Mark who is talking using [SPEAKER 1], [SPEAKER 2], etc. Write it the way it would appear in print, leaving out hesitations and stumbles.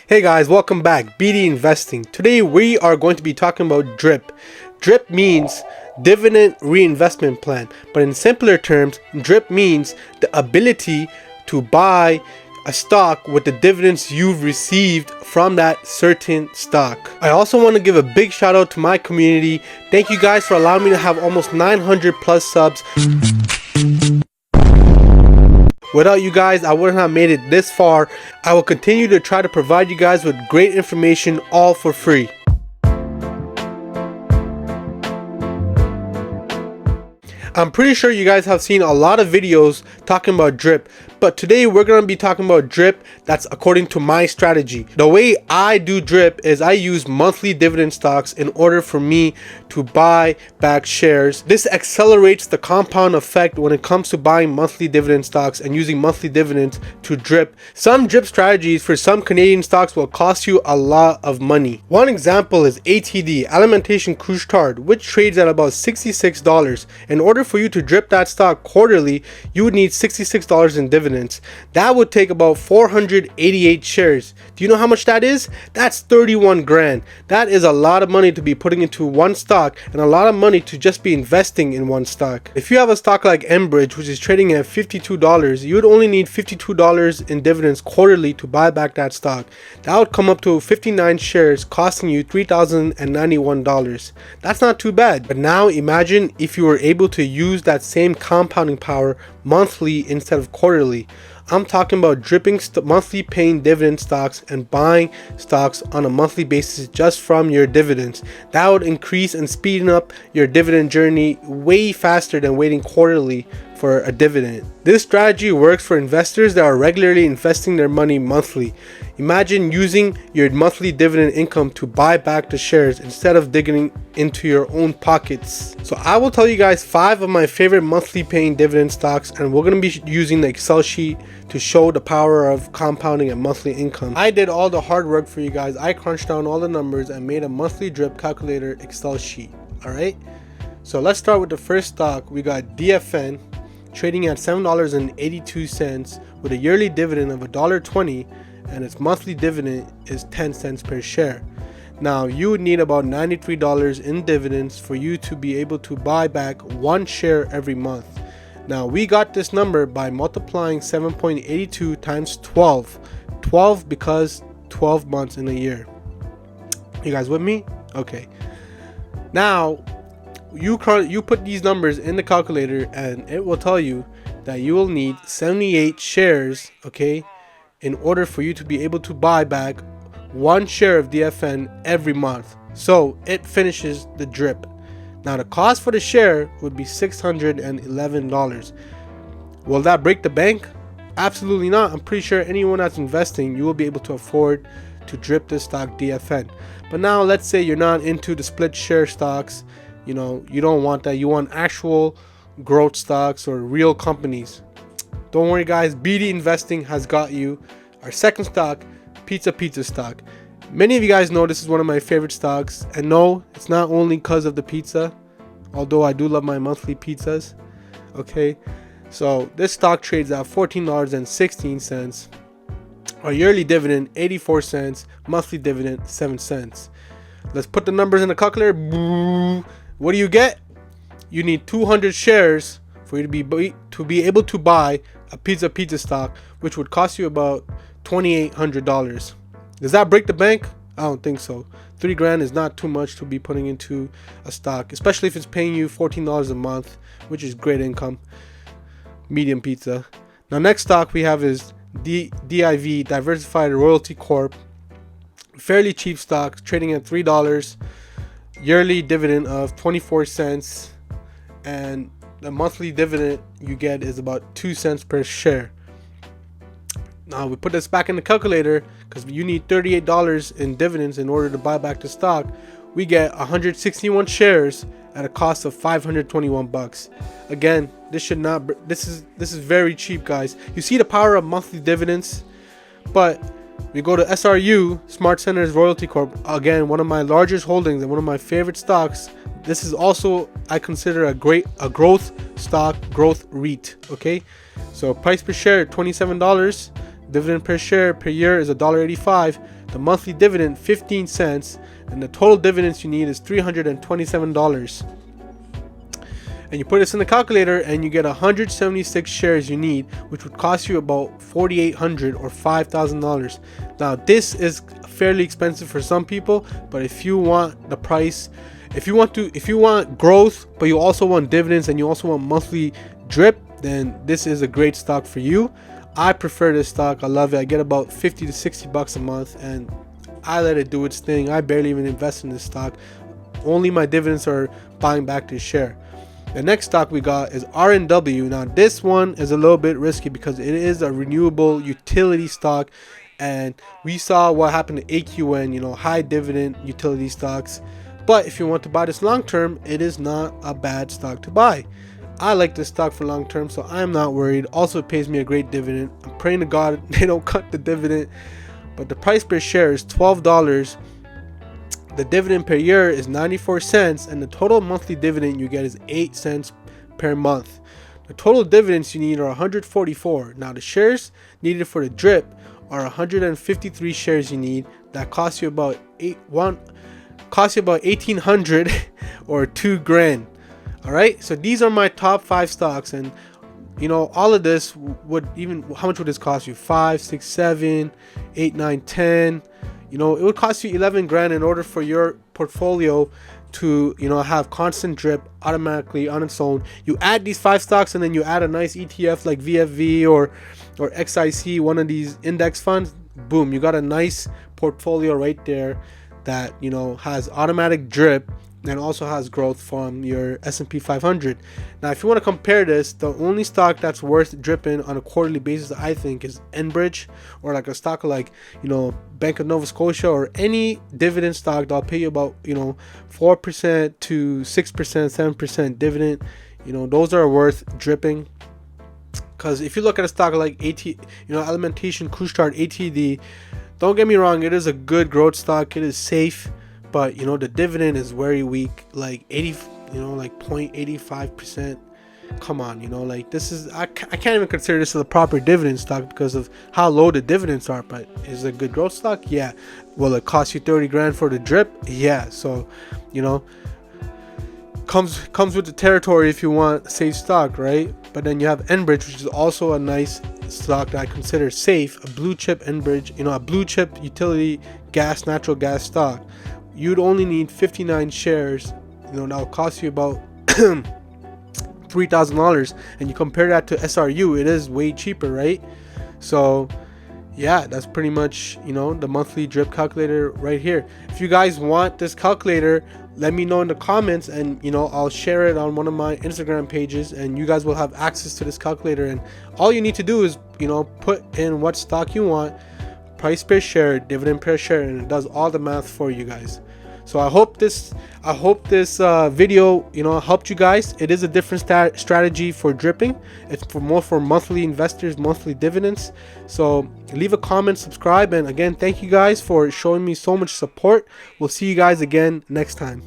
[SPEAKER 1] Hey guys, welcome back. BD Investing. Today we are going to be talking about DRIP. DRIP means dividend reinvestment plan, but in simpler terms, DRIP means the ability to buy a stock with the dividends you've received from that certain stock. I also want to give a big shout out to my community. Thank you guys for allowing me to have almost 900 plus subs. Without you guys, I wouldn't have made it this far. I will continue to try to provide you guys with great information, all for free. I'm pretty sure you guys have seen a lot of videos talking about DRIP, but today we're going to be talking about DRIP that's according to my strategy. The way I do DRIP is I use monthly dividend stocks in order for me to buy back shares. This accelerates the compound effect when it comes to buying monthly dividend stocks and using monthly dividends to DRIP. Some DRIP strategies for some Canadian stocks will cost you a lot of money. One example is ATD, Alimentation Couche-Tard, which trades at about $66. In order for you to DRIP that stock quarterly, you would need $66 in dividends. That would take about 488 shares. Do you know how much that is? That's 31 grand. That is a lot of money to be putting into one stock and a lot of money to just be investing in one stock. If you have a stock like Enbridge, which is trading at $52, you would only need $52 in dividends quarterly to buy back that stock. That would come up to 59 shares, costing you $3,091. That's not too bad. But now imagine if you were able to use that same compounding power monthly instead of quarterly. I'm talking about dripping monthly paying dividend stocks and buying stocks on a monthly basis just from your dividends. That would increase and speed up your dividend journey way faster than waiting quarterly for a dividend. This strategy works for investors that are regularly investing their money monthly. Imagine using your monthly dividend income to buy back the shares instead of digging into your own pockets. So I will tell you guys 5 of my favorite monthly paying dividend stocks, and we're going to be using the Excel sheet to show the power of compounding and monthly income. I did all the hard work for you guys. I crunched down all the numbers and made a monthly DRIP calculator Excel sheet. Alright, so let's start with the first stock. We got DFN trading at $7.82 with a yearly dividend of $1.20, and its monthly dividend is 10 cents per share. Now you would need about $93 in dividends for you to be able to buy back one share every month. Now we got this number by multiplying 7.82 times 12 because 12 months in a year. You guys with me? Okay, now you put these numbers in the calculator and it will tell you that you will need 78 shares, okay, in order for you to be able to buy back one share of DFN every month. So it finishes the DRIP. Now the cost for the share would be $611. Will that break the bank? Absolutely not. I'm pretty sure anyone that's investing, you will be able to afford to DRIP this stock DFN. But now let's say you're not into the split share stocks. You know, you don't want that. You want actual growth stocks or real companies. Don't worry guys, BD Investing has got you. Our second stock, pizza stock. Many of you guys know this is one of my favorite stocks, and no, it's not only because of the pizza, although I do love my monthly pizzas. Okay, so this stock trades at $14.16. Our yearly dividend 84 cents, monthly dividend 7 cents. Let's put the numbers in the calculator. What do you get? You need 200 shares for you to be able to buy a pizza stock, which would cost you about $2,800. Does that break the bank? I don't think so. 3 grand is not too much to be putting into a stock, especially if it's paying you $14 a month, which is great income. Medium pizza. Now next stock we have is DIV, Diversified Royalty Corp. Fairly cheap stock, trading at $3. Yearly dividend of 24 cents, and the monthly dividend you get is about 2 cents per share. Now we put this back in the calculator because you need $38 in dividends in order to buy back the stock. We get 161 shares at a cost of $521. Again, this is very cheap, guys. You see the power of monthly dividends. But we go to SRU, Smart Centers Royalty Corp. Again, one of my largest holdings and one of my favorite stocks. This is also, I consider, a growth stock, growth REIT. Okay, so price per share $27. Dividend per share per year is $1.85. The monthly dividend 15 cents, and the total dividends you need is $327. And you put this in the calculator and you get 176 shares you need, which would cost you about $4,800 or $5,000. Now this is fairly expensive for some people, but if you want the price, if you want growth, but you also want dividends and you also want monthly drip, then this is a great stock for you. I prefer this stock. I love it. I get about 50 to 60 bucks a month and I let it do its thing. I barely even invest in this stock. Only my dividends are buying back this share. The next stock we got is RNW. Now this one is a little bit risky because it is a renewable utility stock, and we saw what happened to AQN, you know, high dividend utility stocks. But if you want to buy this long term, it is not a bad stock to buy. I like this stock for long term, so I'm not worried. Also, it pays me a great dividend. I'm praying to God they don't cut the dividend. But the price per share is $12. The dividend per year is 94 cents, and the total monthly dividend you get is 8 cents per month. The total dividends you need are 144. Now the shares needed for the drip are 153 shares you need. That costs you about $1,800 or $2,000. All right, so these are my top 5 stocks, and you know, all of this would, even how much would this cost you? 5, 6, 7, 8, 9, 10. You know, it would cost you 11 grand in order for your portfolio to, you know, have constant drip automatically on its own. You add these 5 stocks and then you add a nice ETF like VFV or XIC, one of these index funds. Boom, you got a nice portfolio right there that, you know, has automatic drip and also has growth from your S&P 500. Now, if you want to compare this, the only stock that's worth dripping on a quarterly basis, I think, is Enbridge, or like a stock like, you know, Bank of Nova Scotia, or any dividend stock that'll pay you about, you know, 4% to 6%, 7% dividend. You know, those are worth dripping. Because if you look at a stock like Alimentation Couche-Tard, ATD, don't get me wrong, it is a good growth stock. It is safe. But, you know, the dividend is very weak, like 0.85%. Come on, you know, like this is, I can't even consider this a proper dividend stock because of how low the dividends are. But is it a good growth stock? Yeah. Will it cost you 30 grand for the drip? Yeah. So, you know, comes with the territory if you want safe stock, right? But then you have Enbridge, which is also a nice stock that I consider safe, a blue chip Enbridge, you know, a blue chip utility natural gas stock. You'd only need 59 shares, you know, that'll cost you about $3,000, and you compare that to SRU, it is way cheaper, right? So yeah, that's pretty much, you know, the monthly drip calculator right here. If you guys want this calculator, let me know in the comments, and you know, I'll share it on one of my Instagram pages, and you guys will have access to this calculator. And all you need to do is, you know, put in what stock you want, price per share, dividend per share, and it does all the math for you guys. So I hope this video, you know, helped you guys. It is a different strategy for dripping. It's more for monthly investors, monthly dividends. So leave a comment, subscribe, and again, thank you guys for showing me so much support. We'll see you guys again next time.